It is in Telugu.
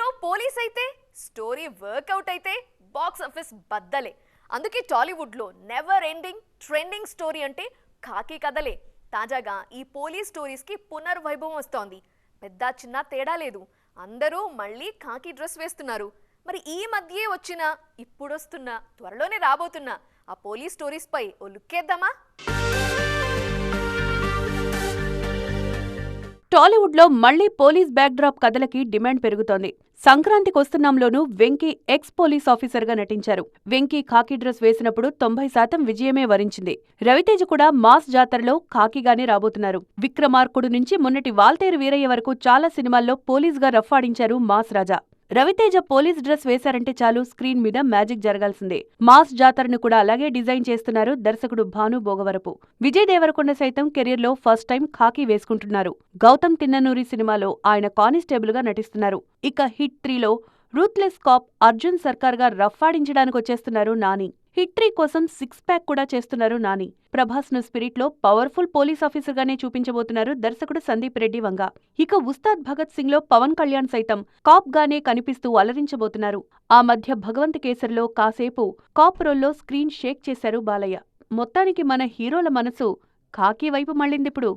హీరో పోలీస్ అయితే స్టోరీ వర్కౌట్ అయితే బాక్స్ ఆఫీస్ బద్దలే. అందుకే టాలీవుడ్ లో నెవర్ ఎండింగ్ ట్రెండింగ్ స్టోరీ అంటే ఖాకీ కథలే. తాజాగా ఈ పోలీస్ స్టోరీస్ కి పునర్వైభవం వస్తోంది. పెద్ద చిన్న తేడా లేదు, అందరూ మళ్ళీ ఖాకీ డ్రెస్ వేస్తున్నారు. మరి ఈ మధ్యే వచ్చిన ఇప్పుడొస్తున్న త్వరలోనే రాబోతున్న ఆ పోలీస్ స్టోరీస్ పై ఓ లుక్కేద్దామా? టాలీవుడ్ లో మళ్లీ పోలీస్ బ్యాక్డ్రాప్ కథలకి డిమాండ్ పెరుగుతోంది. సంక్రాంతికి వస్తున్నాంలోనూ వెంకీ ఎక్స్ పోలీస్ ఆఫీసర్ గా నటించారు. వెంకీ ఖాకీ డ్రెస్ వేసినప్పుడు 90% విజయమే వరించింది. రవితేజ కూడా మాస్ జాతరలో ఖాకీగానే రాబోతున్నారు. విక్రమార్కుడు నుంచి మొన్నటి వాల్తేరు వీరయ్య వరకు చాలా సినిమాల్లో పోలీస్ గా రఫ్ఫాడించారు మాస్ రాజా. రవితేజ పోలీస్ డ్రెస్ వేశారంటే చాలు స్క్రీన్ మీద మ్యాజిక్ జరగాల్సిందే. మాస్ జాతరను కూడా అలాగే డిజైన్ చేస్తున్నారు దర్శకుడు భాను భోగవరపు. విజయ్ దేవరకొండ సైతం కెరీర్ లో ఫస్ట్ టైం ఖాకీ వేసుకుంటున్నారు. గౌతమ్ తిన్ననూరి సినిమాలో ఆయన కానిస్టేబుల్ గా నటిస్తున్నారు. ఇక హిట్ 3లో రూత్లెస్ కాప్ అర్జున్ సర్కార్ గా రఫ్ఫాడించడానికి వచ్చేస్తున్నారు నాని. హిట్ 3 కోసం 6 ప్యాక్ కూడా చేస్తున్నారు నాని. ప్రభాస్ ను స్పిరిట్ లో పవర్ఫుల్ పోలీస్ ఆఫీసర్ గానే చూపించబోతున్నారు దర్శకుడు సందీప్ రెడ్డి వంగ. ఇక ఉస్తాద్ భగత్ సింగ్ లో పవన్ కళ్యాణ్ సైతం కాప్ గానే కనిపిస్తూ అలరించబోతున్నారు. ఆ మధ్య భగవంత్ కేసర్లో కాసేపు కాప్ రోల్లో స్క్రీన్ షేక్ చేశారు బాలయ్య. మొత్తానికి మన హీరోల మనసు ఖాకీ వైపు మళ్ళిందిప్పుడు.